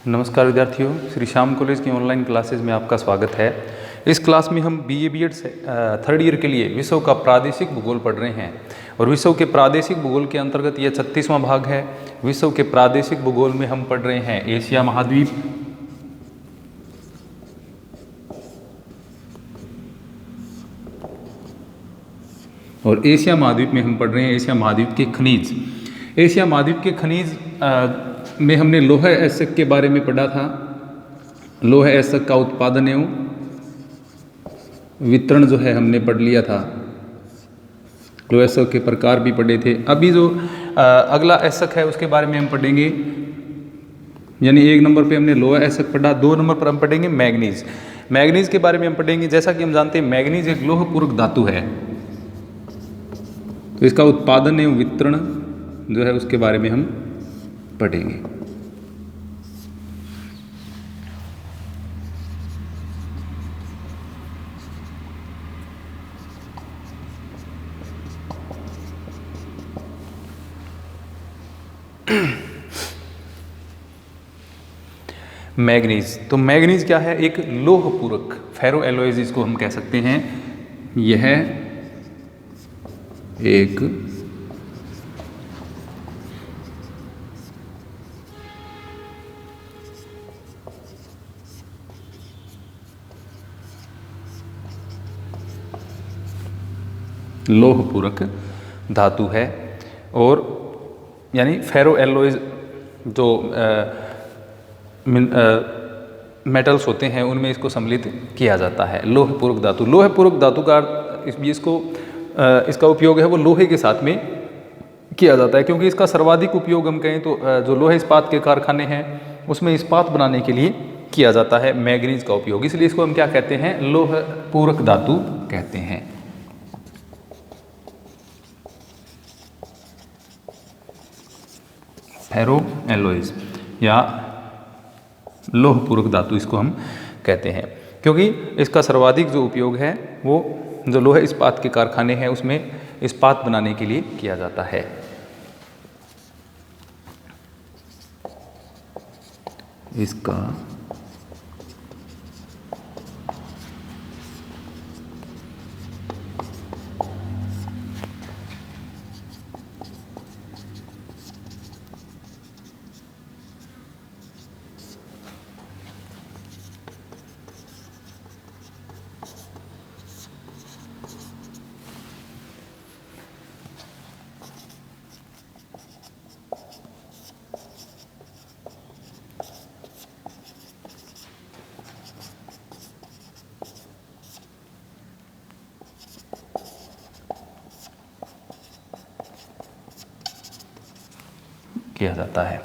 नमस्कार विद्यार्थियों, श्री श्याम कॉलेज की ऑनलाइन क्लासेज में आपका स्वागत है। इस क्लास में हम बीए बीएड थर्ड ईयर के लिए विश्व का प्रादेशिक भूगोल पढ़ रहे हैं और विश्व के प्रादेशिक भूगोल के अंतर्गत यह 36वां भाग है। विश्व के प्रादेशिक भूगोल में हम पढ़ रहे हैं एशिया महाद्वीप, और एशिया महाद्वीप में हम पढ़ रहे हैं एशिया महाद्वीप के खनिज। एशिया महाद्वीप के खनिज में हमने लौह अयस्क के बारे में पढ़ा था। लौह अयस्क का उत्पादन एवं वितरण जो है हमने पढ़ लिया था। लौह अयस्क के प्रकार भी पढ़े थे। अभी जो अगला अयस्क है उसके बारे में हम पढ़ेंगे, यानी 1 नंबर पे हमने लौह अयस्क पढ़ा, 2 नंबर पर हम पढ़ेंगे मैग्नीज। मैग्नीज के बारे में हम पढ़ेंगे। जैसा कि हम जानते हैं मैग्नीज एक लौह पूरक धातु है, तो इसका उत्पादन एवं वितरण जो है उसके बारे में हम पढ़ेंगे। मैग्नीज, तो मैग्नीज क्या है? एक लौह पूरक, फेरो एलॉयज इसको हम कह सकते हैं। यह एक लौह पूरक धातु है, और यानी फेरो एलॉयज जो मेटल्स होते हैं उनमें इसको सम्मिलित किया जाता है। लौह पूरक धातु, लौह पूरक धातु का इसका उपयोग है वो लोहे के साथ में किया जाता है, क्योंकि इसका सर्वाधिक उपयोग हम कहें तो जो लोहे इस्पात के कारखाने हैं उसमें इस्पात बनाने के लिए किया जाता है मैग्नीज का उपयोग। इसलिए इसको हम क्या कहते हैं? लौह पूरक धातु कहते हैं। फेरो एलॉयज या लौह पूरक धातु इसको हम कहते हैं, क्योंकि इसका सर्वाधिक जो उपयोग है वो जो लोहे इस्पात के कारखाने हैं उसमें इस्पात बनाने के लिए किया जाता है। इसका किया जाता है।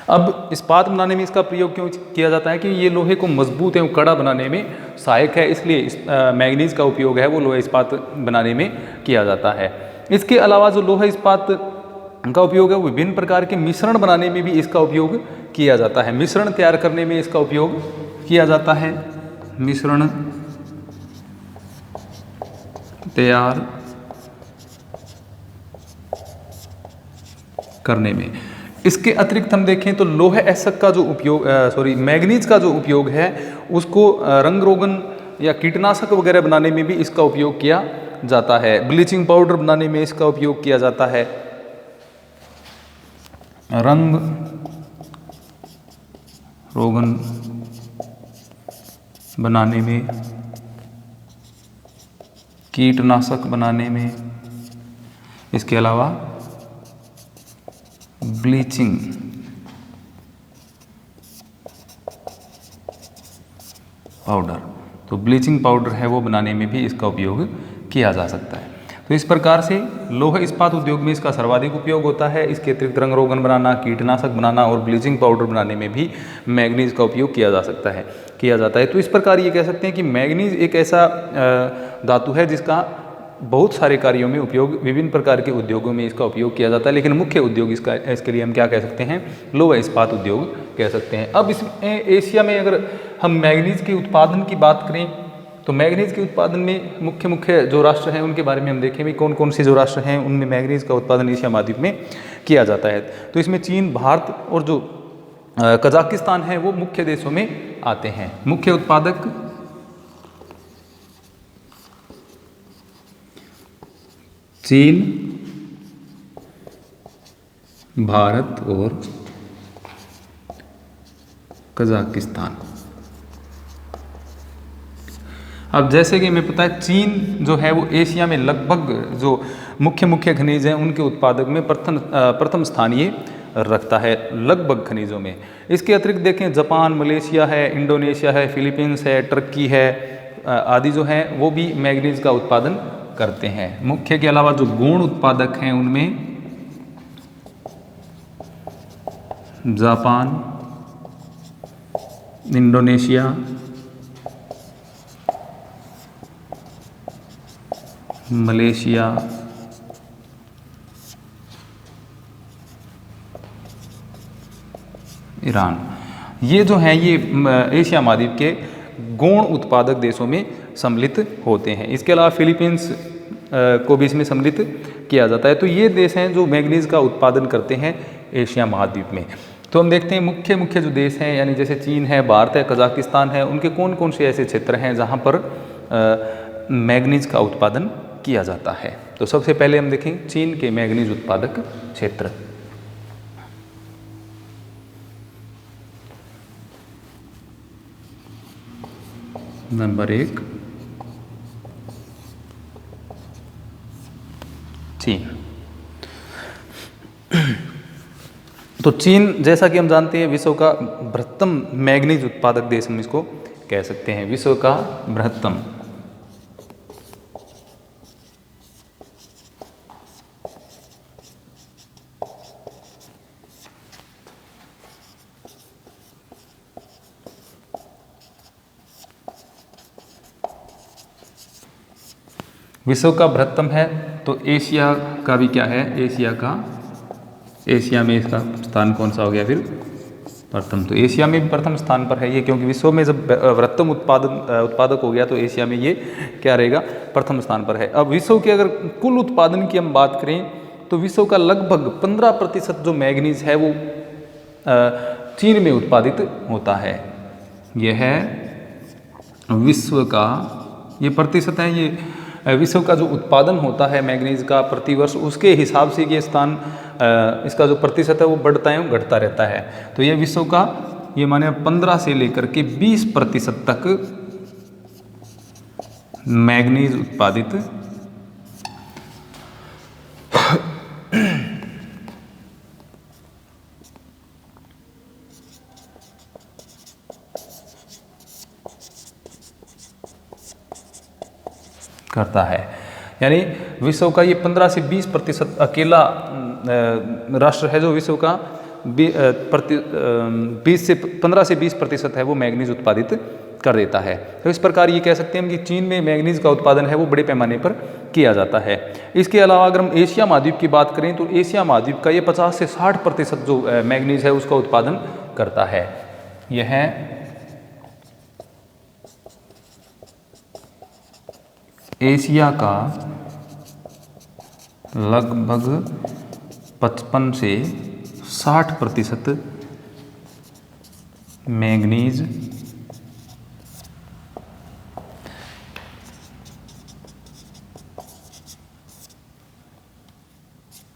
अब इस्पात बनाने में इसका प्रयोग क्यों किया जाता है? कि ये लोहे को मजबूत एवं कड़ा बनाने में सहायक है, इसलिए मैग्नीज का उपयोग है वो लोहे इस्पात बनाने में किया जाता है। इसके अलावा जो लोहे इस्पात का उपयोग है वो विभिन्न प्रकार के मिश्रण बनाने में भी इसका उपयोग किया जाता है। मिश्रण तैयार करने में इसका उपयोग किया जाता है। मिश्रण तैयार करने में। इसके अतिरिक्त हम देखें तो लौह अयस्क का जो उपयोग मैग्नीज का जो उपयोग है उसको रंग रोगन या कीटनाशक वगैरह बनाने में भी इसका उपयोग किया जाता है। ब्लीचिंग पाउडर बनाने में इसका उपयोग किया जाता है। रंग रोगन बनाने में, कीटनाशक बनाने में, इसके अलावा ब्लीचिंग पाउडर, तो ब्लीचिंग पाउडर है वो बनाने में भी इसका उपयोग किया जा सकता है। तो इस प्रकार से लौह इस्पात उद्योग में इसका सर्वाधिक उपयोग होता है। इसके अतिरिक्त रंग रोगन बनाना, कीटनाशक बनाना और ब्लीचिंग पाउडर बनाने में भी मैग्नीज का उपयोग किया जाता है। तो इस प्रकार ये कह सकते हैं कि मैग्नीज एक ऐसा धातु है जिसका बहुत सारे कार्यों में उपयोग, विभिन्न प्रकार के उद्योगों में इसका उपयोग किया जाता है, लेकिन मुख्य उद्योग इसके लिए हम क्या कह सकते हैं? लौह इस्पात उद्योग कह सकते हैं। अब इसमें एशिया में अगर हम मैग्नीज के उत्पादन की बात करें तो मैग्नीज के उत्पादन में मुख्य जो राष्ट्र हैं उनके बारे में हम देखें भी कौन कौन से जो राष्ट्र हैं उनमें मैग्नीज का उत्पादन एशिया महाद्वीप में किया जाता है। तो इसमें चीन, भारत और जो कजाकिस्तान है वो मुख्य देशों में आते हैं। मुख्य उत्पादक चीन, भारत और कजाकिस्तान। अब जैसे कि हमें पता है चीन जो है वो एशिया में लगभग जो मुख्य मुख्य खनिज हैं उनके उत्पादक में प्रथम स्थान ये रखता है लगभग खनिजों में। इसके अतिरिक्त देखें जापान, मलेशिया है, इंडोनेशिया है, फिलीपींस है, टर्की है आदि जो हैं वो भी मैग्नीज का उत्पादन करते हैं। मुख्य के अलावा जो गौण उत्पादक हैं उनमें जापान, इंडोनेशिया, मलेशिया, ईरान, ये जो हैं ये एशिया महाद्वीप के गौण उत्पादक देशों में सम्मिलित होते हैं। इसके अलावा फिलीपींस को भी इसमें सम्मिलित किया जाता है। तो ये देश हैं जो मैग्नीज का उत्पादन करते हैं एशिया महाद्वीप में। तो हम देखते हैं मुख्य मुख्य जो देश हैं यानी जैसे चीन है, भारत है, कजाकिस्तान है, उनके कौन कौन से ऐसे क्षेत्र हैं जहाँ पर मैग्नीज का उत्पादन किया जाता है। तो सबसे पहले हम देखें चीन के मैग्नीज उत्पादक क्षेत्र। नंबर 1 चीन। तो चीन जैसा कि हम जानते हैं विश्व का बृहत्तम मैग्नीज उत्पादक देश हम इसको कह सकते हैं। विश्व का बृहत्तम विश्व का बृहत्तम है तो एशिया का भी क्या है, एशिया में इसका स्थान कौन सा हो गया फिर प्रथम। तो एशिया में भी प्रथम स्थान पर है ये, क्योंकि विश्व में जब बृहत्तम उत्पादक हो गया तो एशिया में ये क्या रहेगा, प्रथम स्थान पर है। अब विश्व के अगर कुल उत्पादन की हम बात करें तो विश्व का लगभग 15% जो मैग्नीज है वो चीन में उत्पादित होता है। यह है विश्व का, ये प्रतिशत है, ये विश्व का जो उत्पादन होता है मैग्नीज का प्रतिवर्ष, उसके हिसाब से ये स्थान इसका जो प्रतिशत है वो बढ़ता है घटता रहता है। तो ये विश्व का ये माने 15 से लेकर के 20% तक मैग्नीज उत्पादित करता है। यानी विश्व का ये 15 से 20% अकेला राष्ट्र है जो विश्व का 15 से 20% है वो मैग्नीज उत्पादित कर देता है। तो इस प्रकार ये कह सकते हैं कि चीन में मैग्नीज का उत्पादन है वो बड़े पैमाने पर किया जाता है। इसके अलावा अगर हम एशिया महाद्वीप की बात करें तो एशिया महाद्वीप का ये 50 से 60% जो मैग्नीज है उसका उत्पादन करता है। यह है एशिया का लगभग 55 से 60% मैग्नीज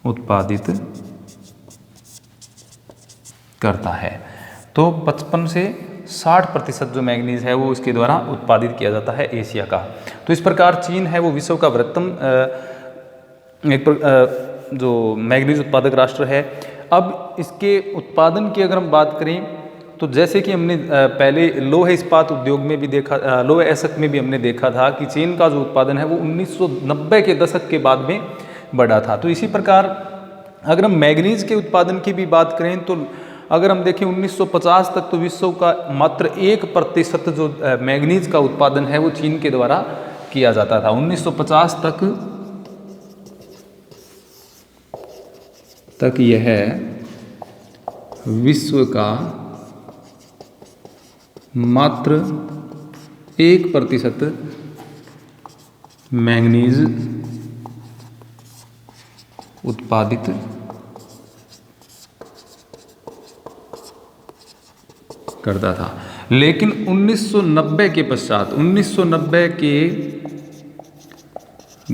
उत्पादित करता है। तो 55 से 60% जो मैग्नीज है वो इसके द्वारा उत्पादित किया जाता है एशिया का। तो इस प्रकार चीन है वो विश्व का बृहत्तम जो मैग्नीज उत्पादक राष्ट्र है। अब इसके उत्पादन की अगर हम बात करें तो जैसे कि हमने पहले लोह इस्पात उद्योग में भी देखा, लोह ऐसक में भी हमने देखा था कि चीन का जो उत्पादन है वो 1990 के दशक के बाद में बढ़ा था। तो इसी प्रकार अगर हम मैग्नीज के उत्पादन की भी बात करें तो अगर हम देखें 1950 तक तो विश्व का मात्र 1% जो मैग्नीज का उत्पादन है वो चीन के द्वारा किया जाता था। 1950 तक यह विश्व का मात्र 1% मैग्नीज उत्पादित करता था। लेकिन 1990 के पश्चात, 1990 के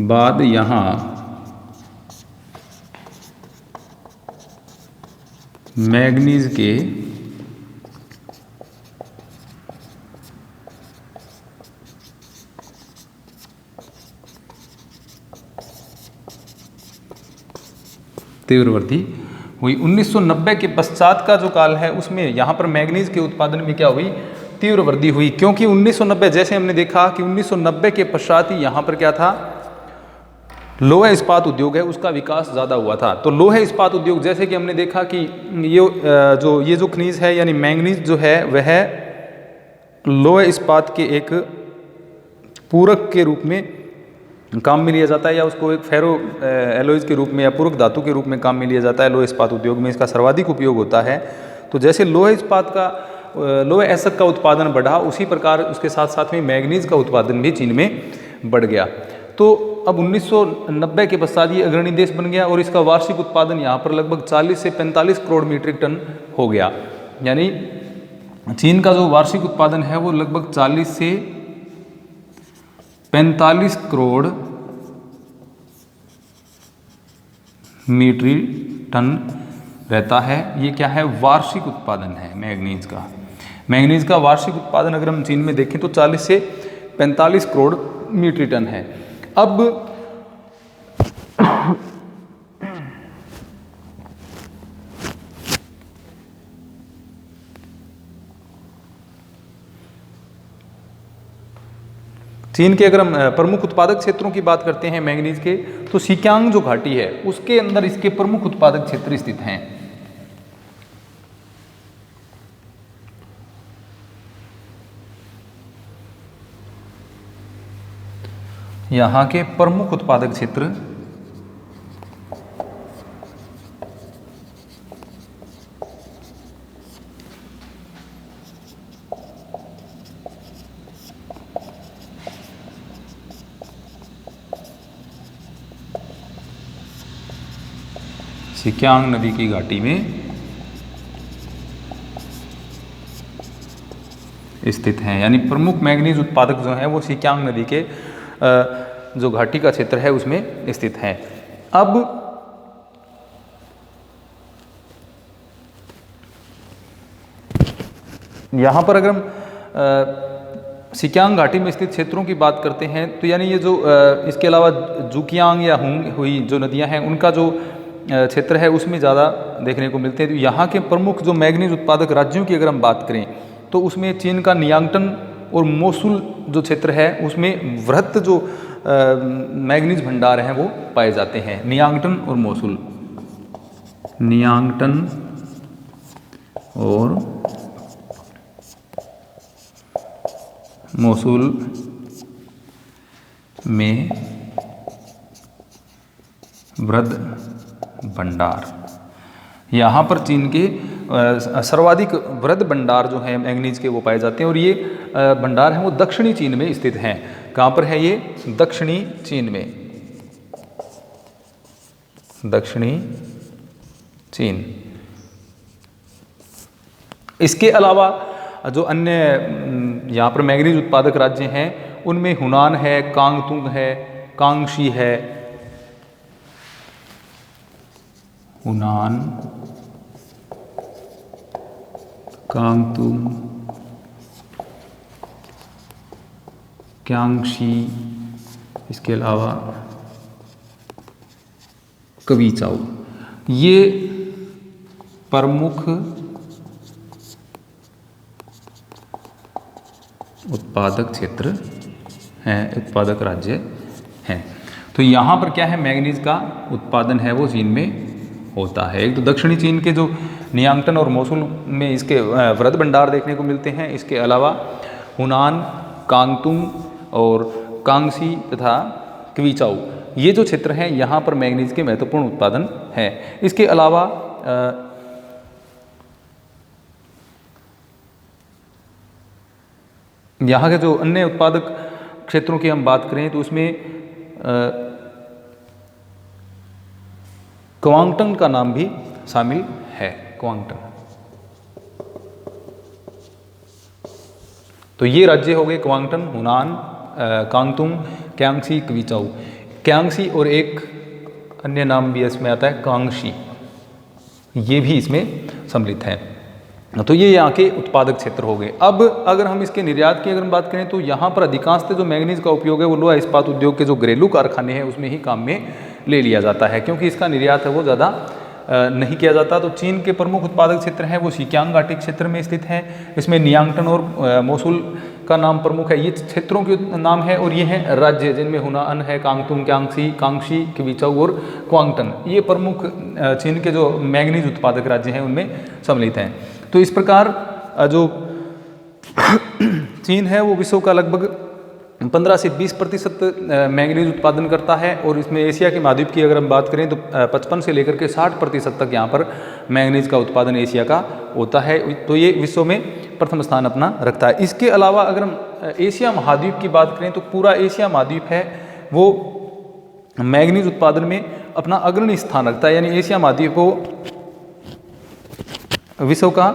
बाद यहाँ मैग्नीज के तीव्र वृद्धि हुई। 1990 के पश्चात का जो काल है उसमें यहाँ पर मैग्नीज के उत्पादन में क्या हुई, तीव्र वृद्धि हुई। क्योंकि 1990 जैसे हमने देखा कि 1990 के पश्चात ही यहाँ पर क्या था, लोहा इस्पात उद्योग है उसका विकास ज़्यादा हुआ था। तो लोहा इस्पात उद्योग जैसे कि हमने देखा कि ये जो खनिज है यानी मैंगनीज जो है वह लोहा इस्पात के एक पूरक के रूप में काम में लिया जाता है, या उसको एक फेरो एलॉयज के रूप में या पूरक धातु के रूप में काम में लिया जाता है। लोहा इस्पात उद्योग में इसका सर्वाधिक उपयोग होता है। तो जैसे लोहा इस्पात का लोहा एसक का उत्पादन बढ़ा, उसी प्रकार उसके साथ साथ में मैग्नीज का उत्पादन भी चीन में बढ़ गया। तो अब 1990 के पश्चात ये अग्रणी देश बन गया और इसका वार्षिक उत्पादन यहाँ पर लगभग 40 से 45 करोड़ मीट्रिक टन हो गया। यानी चीन का जो वार्षिक उत्पादन है वो लगभग 40 से 45 करोड़ मीट्रिक टन रहता है। ये क्या है, वार्षिक उत्पादन है मैंगनीज का। मैंगनीज का वार्षिक उत्पादन अगर हम चीन में देखें तो 40 से 45 करोड़ मीट्रिक टन है। अब चीन के अगर हम प्रमुख उत्पादक क्षेत्रों की बात करते हैं मैंगनीज के, तो सिक्यांग जो घाटी है उसके अंदर इसके प्रमुख उत्पादक क्षेत्र स्थित हैं। यहाँ के प्रमुख उत्पादक क्षेत्र सिक्यांग नदी की घाटी में स्थित हैं। यानी प्रमुख मैंगनीज उत्पादक जो हैं वो सिक्यांग नदी के जो घाटी का क्षेत्र है उसमें स्थित हैं। अब यहाँ पर अगर हम सिक्यांग घाटी में स्थित क्षेत्रों की बात करते हैं तो यानी ये जो इसके अलावा जुकियांग या हुंग हुई जो नदियाँ हैं उनका जो क्षेत्र है उसमें ज़्यादा देखने को मिलते हैं। तो यहाँ के प्रमुख जो मैंगनीज उत्पादक राज्यों की अगर हम बात करें तो उसमें चीन का नियांगटन और मोसुल जो क्षेत्र है उसमें वृहत जो मैंगनीज भंडार हैं वो पाए जाते हैं। नियांगटन और मोसुल, नियांगटन और मोसुल में वृहद भंडार, यहाँ पर चीन के सर्वाधिक वृहद भंडार जो है मैंगनीज के वो पाए जाते हैं। और ये भंडार हैं वो दक्षिणी चीन में स्थित हैं। कहाँ पर है ये, दक्षिणी चीन में, दक्षिणी चीन। इसके अलावा जो अन्य यहाँ पर मैंगनीज उत्पादक राज्य हैं उनमें हुनान है, कांगतुंग है, कांगशी है, हुनान, कांगतुंग, क्यांगशी, इसके अलावा कवीचाओ, ये प्रमुख उत्पादक क्षेत्र हैं, उत्पादक राज्य हैं। तो यहाँ पर क्या है, मैंगनीज का उत्पादन है वो चीन में होता है। एक तो दक्षिणी चीन के जो नियांगटन और मोसुल में इसके वृहद भंडार देखने को मिलते हैं। इसके अलावा हुनान, कांगतुंग और कांगसी तथा क्वीचाओ, ये जो क्षेत्र हैं यहाँ पर मैंगनीज के महत्वपूर्ण उत्पादन है। इसके अलावा यहाँ के जो अन्य उत्पादक क्षेत्रों की हम बात करें तो उसमें क्वांगटन का नाम भी शामिल है। क्वांगटन, तो ये राज्य हो गए क्वांगटन, हुनान, कांगतुंग, क्यांगसी, क्विचाऊ। क्यांगसी और एक अन्य नाम भी इसमें आता है कांगशी, ये भी इसमें सम्मिलित है। तो ये यहाँ के उत्पादक क्षेत्र हो गए। अब अगर हम इसके निर्यात की अगर हम बात करें तो यहाँ पर अधिकांशतः जो मैंगनीज का उपयोग है वो लोहा इस्पात उद्योग के जो घरेलू कारखाने हैं उसमें ही काम में ले लिया जाता है, क्योंकि इसका निर्यात है वो ज़्यादा नहीं किया जाता। तो चीन के प्रमुख उत्पादक क्षेत्र हैं वो शिकियांग घाटी क्षेत्र में स्थित हैं। इसमें नियांगटन और मोसुल का नाम प्रमुख है, ये क्षेत्रों के नाम है। और ये हैं राज्य जिनमें हुनान है, कांगतुंग, क्यांगसी, कांगशी, क्विचाऊ और क्वांगटन, ये प्रमुख चीन के जो मैंगनीज उत्पादक राज्य हैं उनमें सम्मिलित हैं। तो इस प्रकार जो चीन है वो विश्व का लगभग 15 से 20% मैंगनीज उत्पादन करता है। और इसमें एशिया के महाद्वीप की अगर हम बात करें तो 55 से लेकर के 60% तक यहाँ पर मैंगनीज का उत्पादन एशिया का होता है। तो ये विश्व में प्रथम स्थान अपना रखता है। इसके अलावा अगर हम एशिया महाद्वीप की बात करें तो पूरा एशिया महाद्वीप है वो मैंगनीज उत्पादन में अपना अग्रणी स्थान रखता है, यानी एशिया महाद्वीप को विश्व का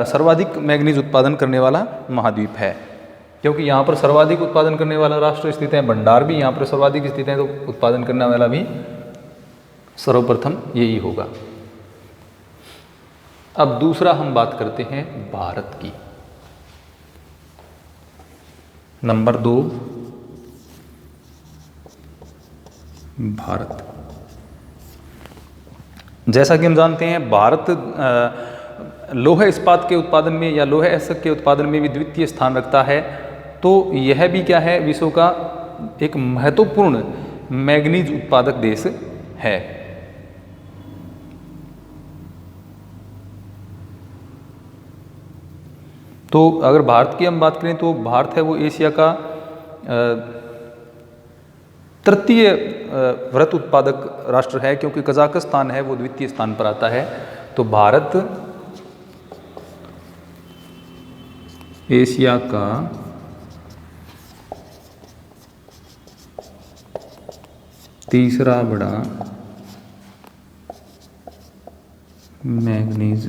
सर्वाधिक मैंगनीज उत्पादन करने वाला महाद्वीप है, क्योंकि यहाँ पर सर्वाधिक उत्पादन करने वाला राष्ट्र स्थित है। भंडार भी यहाँ पर सर्वाधिक स्थित है, तो उत्पादन करने वाला भी सर्वप्रथम यही होगा। अब दूसरा हम बात करते हैं भारत की। नंबर 2 भारत। जैसा कि हम जानते हैं भारत लोहा इस्पात के उत्पादन में या लोहा एस्क के उत्पादन में भी द्वितीय स्थान रखता है। तो यह भी क्या है, विश्व का एक महत्वपूर्ण मैंगनीज उत्पादक देश है। तो अगर भारत की हम बात करें तो भारत है वो एशिया का तृतीय वृहत उत्पादक राष्ट्र है, क्योंकि कजाकिस्तान है वो द्वितीय स्थान पर आता है। तो भारत एशिया का तीसरा बड़ा मैंगनीज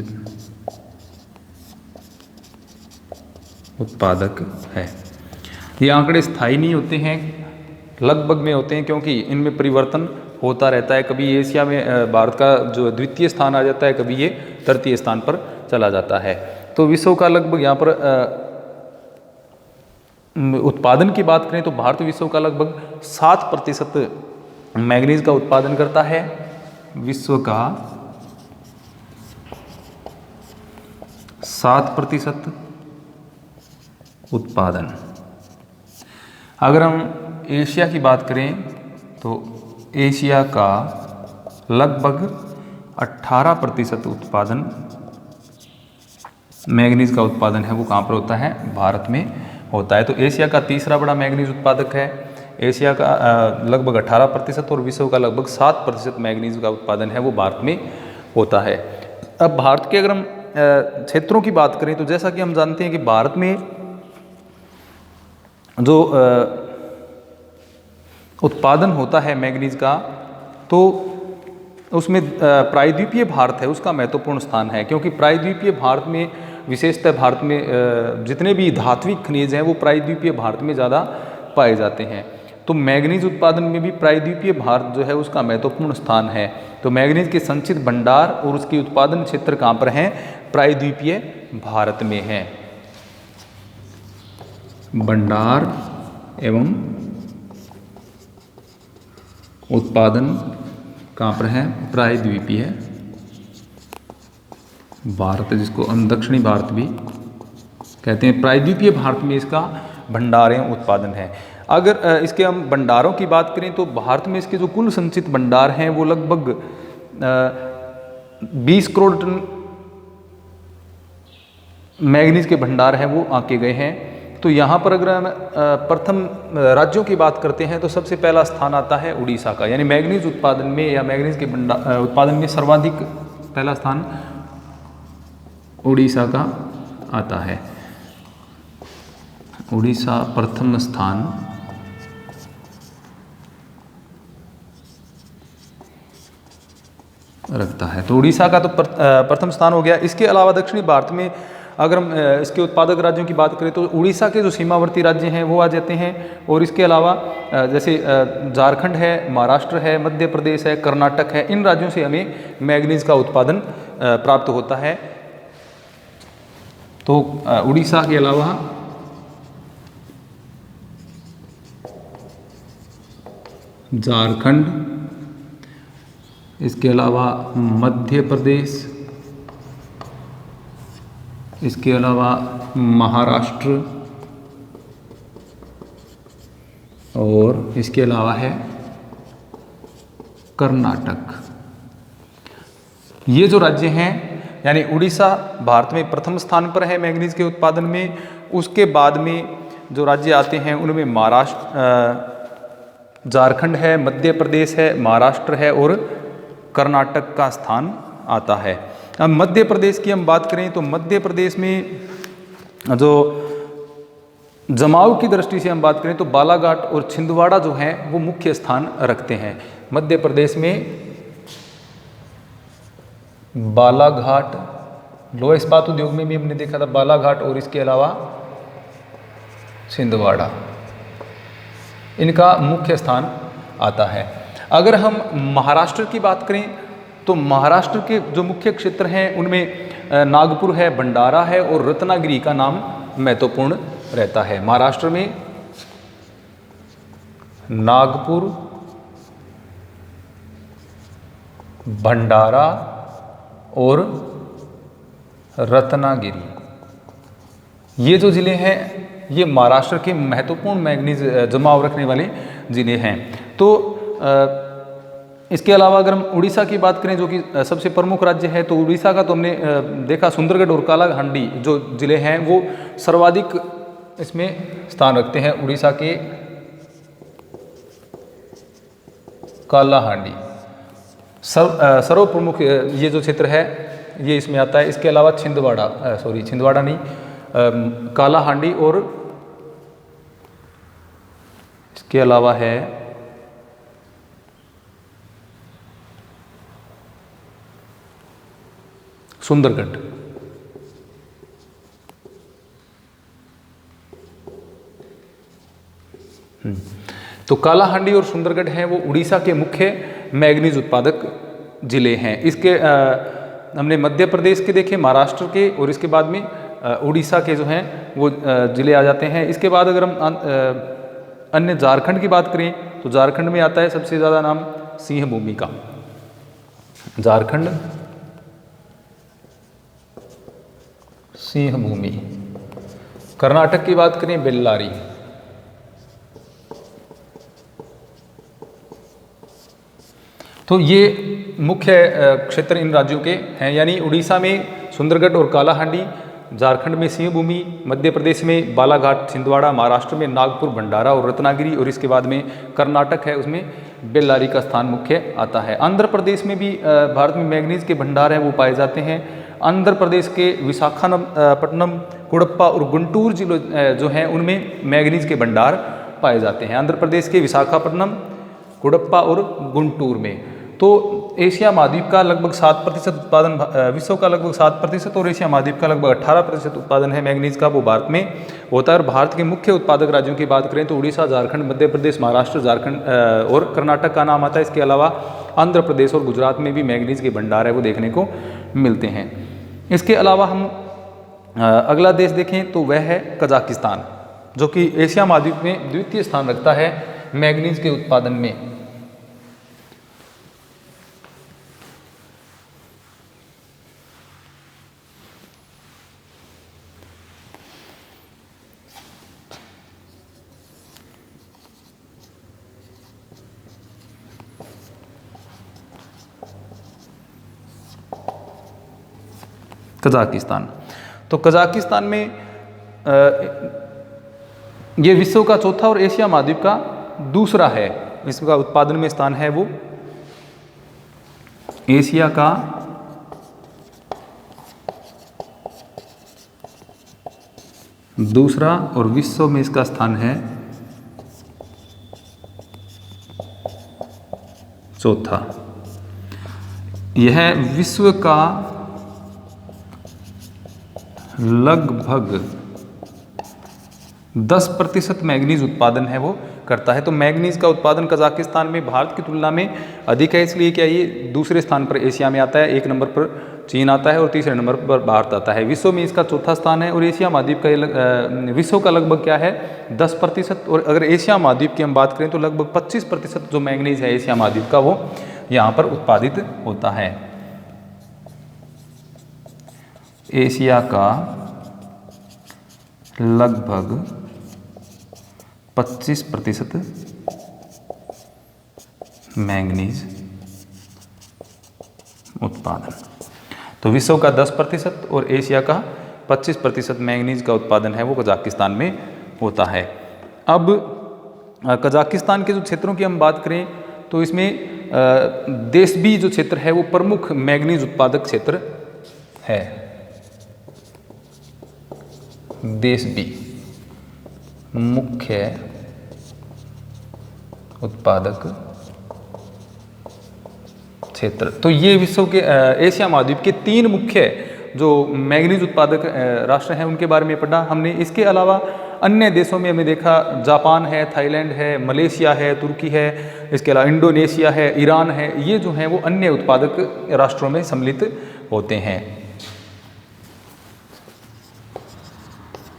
उत्पादक है। ये आंकड़े स्थायी नहीं होते हैं, लगभग में होते हैं, क्योंकि इनमें परिवर्तन होता रहता है। कभी एशिया में भारत का जो द्वितीय स्थान आ जाता है, कभी ये तृतीय स्थान पर चला जाता है। तो विश्व का लगभग यहाँ पर उत्पादन की बात करें तो भारत विश्व का लगभग 7% मैंगनीज का उत्पादन करता है। विश्व का 7% उत्पादन। अगर हम एशिया की बात करें तो एशिया का लगभग 18% उत्पादन मैंगनीज का उत्पादन है वो कहाँ पर होता है, भारत में होता है। तो एशिया का तीसरा बड़ा मैंगनीज उत्पादक है। एशिया का लगभग 18% और विश्व का लगभग 7% मैंगनीज का उत्पादन है वो भारत में होता है। अब भारत के अगर हम क्षेत्रों की बात करें तो जैसा कि हम जानते हैं कि भारत में जो उत्पादन होता है मैंगनीज का, तो उसमें प्रायद्वीपीय भारत है उसका महत्वपूर्ण स्थान है, क्योंकि प्रायद्वीपीय भारत में विशेषतः भारत में जितने भी धात्विक खनिज हैं वो प्रायद्वीपीय भारत में ज़्यादा पाए जाते हैं। तो मैंगनीज उत्पादन में भी प्रायद्वीपीय भारत जो है उसका महत्वपूर्ण स्थान है। तो मैंगनीज के संचित भंडार और उसकी उत्पादन क्षेत्र कहाँ पर हैं, प्रायद्वीपीय भारत में है। भंडार एवं उत्पादन कहाँ पर है, प्रायद्वीपीय भारत, जिसको हम दक्षिणी भारत भी कहते हैं। प्रायद्वीपीय भारत में इसका भंडार एवं उत्पादन है। अगर इसके हम भंडारों की बात करें तो भारत में इसके जो कुल संचित भंडार हैं वो लगभग 20 करोड़ टन मैंगनीज के भंडार हैं वो आंके गए हैं। तो यहाँ पर अगर हम प्रथम राज्यों की बात करते हैं तो सबसे पहला स्थान आता है उड़ीसा का, यानी मैंगनीज उत्पादन में या मैंगनीज के उत्पादन में सर्वाधिक पहला स्थान उड़ीसा का आता है। उड़ीसा प्रथम स्थान रखता है। तो उड़ीसा का तो प्रथम स्थान हो गया। इसके अलावा दक्षिणी भारत में अगर हम इसके उत्पादक राज्यों की बात करें तो उड़ीसा के जो सीमावर्ती राज्य हैं वो आ जाते हैं, और इसके अलावा जैसे झारखंड है, महाराष्ट्र है, मध्य प्रदेश है, कर्नाटक है, इन राज्यों से हमें मैग्नीज का उत्पादन प्राप्त होता है। तो उड़ीसा के अलावा झारखंड, इसके अलावा मध्य प्रदेश, इसके अलावा महाराष्ट्र, और इसके अलावा है कर्नाटक। ये जो राज्य हैं, यानी उड़ीसा भारत में प्रथम स्थान पर है मैंगनीज के उत्पादन में। उसके बाद में जो राज्य आते हैं उनमें महाराष्ट्र, झारखंड है, मध्य प्रदेश है, महाराष्ट्र है और कर्नाटक का स्थान आता है। अब मध्य प्रदेश की हम बात करें तो मध्य प्रदेश में जो जमाव की दृष्टि से हम बात करें तो बालाघाट और छिंदवाड़ा जो हैं वो मुख्य स्थान रखते हैं। मध्य प्रदेश में बालाघाट, लोहा इस्पात उद्योग में भी हमने देखा था बालाघाट, और इसके अलावा छिंदवाड़ा, इनका मुख्य स्थान आता है। अगर हम महाराष्ट्र की बात करें तो महाराष्ट्र के जो मुख्य क्षेत्र हैं उनमें नागपुर है, भंडारा है और रत्नागिरी का नाम महत्वपूर्ण रहता है। महाराष्ट्र में नागपुर, भंडारा और रत्नागिरी, ये जो ज़िले हैं ये महाराष्ट्र के महत्वपूर्ण मैंगनीज जमाव रखने वाले ज़िले हैं। तो इसके अलावा अगर हम उड़ीसा की बात करें जो कि सबसे प्रमुख राज्य है, तो उड़ीसा का तो हमने देखा सुंदरगढ़ और कालाहांडी जो ज़िले हैं वो सर्वाधिक इसमें स्थान रखते हैं। उड़ीसा के कालाहांडी सर्व प्रमुख ये जो क्षेत्र है ये इसमें आता है। इसके अलावा छिंदवाड़ा नहीं, कालाहांडी, और इसके अलावा है सुंदरगढ़। तो कालाहांडी और सुंदरगढ़ हैं वो उड़ीसा के मुख्य मैंगनीज उत्पादक जिले हैं। इसके हमने मध्य प्रदेश के देखे, महाराष्ट्र के, और इसके बाद में उड़ीसा के जो हैं वो जिले आ जाते हैं। इसके बाद अगर हम अन्य झारखंड की बात करें तो झारखंड में आता है सबसे ज़्यादा नाम सिंहभूमि का, झारखंड सिंहभूमि। कर्नाटक की बात करें बेल्लारी, तो ये मुख्य क्षेत्र इन राज्यों के हैं। यानी उड़ीसा में सुंदरगढ़ और कालाहांडी, झारखंड में सिंहभूमि, मध्य प्रदेश में बालाघाट, छिंदवाड़ा, महाराष्ट्र में नागपुर, भंडारा और रत्नागिरी, और इसके बाद में कर्नाटक है उसमें बेल्लारी का स्थान मुख्य आता है। आंध्र प्रदेश में भी भारत में मैंगनीज के भंडार हैं वो पाए जाते हैं। आंध्र प्रदेश के विशाखापट्टनम, कुडप्पा और गुंटूर जिले जो हैं उनमें मैंगनीज के भंडार पाए जाते हैं। आंध्र प्रदेश के विशाखापट्टनम, कुडप्पा और गुंटूर में। तो एशिया महाद्वीप का लगभग 7% उत्पादन, विश्व का लगभग 7% और एशिया महाद्वीप का लगभग 18% उत्पादन है मैंगनीज का वो भारत में होता है। और भारत के मुख्य उत्पादक राज्यों की बात करें तो उड़ीसा, झारखंड, मध्य प्रदेश, महाराष्ट्र, झारखंड और कर्नाटक का नाम आता है। इसके अलावा आंध्र प्रदेश और गुजरात में भी मैंगनीज के भंडार है वो देखने को मिलते हैं। इसके अलावा हम अगला देश देखें तो वह है कजाकिस्तान, जो कि एशिया महाद्वीप में द्वितीय स्थान रखता है मैंगनीज के उत्पादन में। कजाकिस्तान, तो कजाकिस्तान में ये विश्व का चौथा और एशिया महाद्वीप का दूसरा है। इसका उत्पादन में स्थान है वो एशिया का दूसरा और विश्व में इसका स्थान है चौथा। यह विश्व का लगभग 10% मैग्नीज उत्पादन है वो करता है। तो मैग्नीज का उत्पादन कजाकिस्तान में भारत की तुलना में अधिक है, इसलिए क्या ये दूसरे स्थान पर एशिया में आता है, 1 नंबर पर चीन आता है और तीसरे नंबर पर भारत आता है। विश्व में इसका चौथा स्थान है और एशिया महाद्वीप का विश्व का लगभग क्या है 10%। और अगर एशिया महाद्वीप की हम बात करें तो लगभग 25% जो मैग्नीज है एशिया महाद्वीप का वो यहाँ पर उत्पादित होता है। एशिया का लगभग 25% मैंगनीज उत्पादन। तो विश्व का 10% और एशिया का 25% मैंगनीज का उत्पादन है वो कजाकिस्तान में होता है। अब कजाकिस्तान के जो क्षेत्रों की हम बात करें तो इसमें देशबी जो क्षेत्र है वो प्रमुख मैंगनीज उत्पादक क्षेत्र है। देशबी मुख्य उत्पादक क्षेत्र। तो ये विश्व के एशिया महाद्वीप के 3 मुख्य जो मैंगनीज उत्पादक राष्ट्र हैं उनके बारे में पढ़ा हमने। इसके अलावा अन्य देशों में हमने देखा जापान है, थाईलैंड है, मलेशिया है, तुर्की है, इसके अलावा इंडोनेशिया है, ईरान है, ये जो हैं वो अन्य उत्पादक राष्ट्रों में सम्मिलित होते हैं।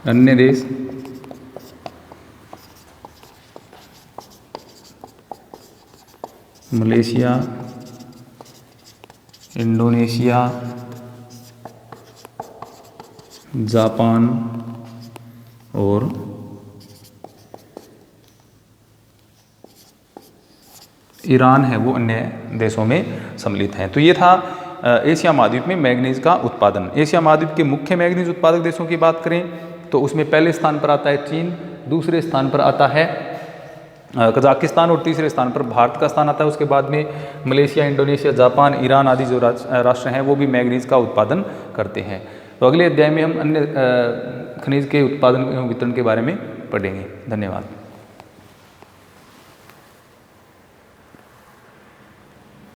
अन्य देश मलेशिया, इंडोनेशिया, जापान और ईरान है वो अन्य देशों में सम्मिलित हैं। तो ये था एशिया महाद्वीप में मैंगनीज का उत्पादन। एशिया महाद्वीप के मुख्य मैंगनीज उत्पादक देशों की बात करें तो उसमें पहले स्थान पर आता है चीन, दूसरे स्थान पर आता है कजाकिस्तान और तीसरे स्थान पर भारत का स्थान आता है। उसके बाद में मलेशिया, इंडोनेशिया, जापान, ईरान आदि जो राष्ट्र हैं वो भी मैंगनीज का उत्पादन करते हैं। तो अगले अध्याय में हम अन्य खनिज के उत्पादन एवं वितरण के बारे में पढ़ेंगे। धन्यवाद।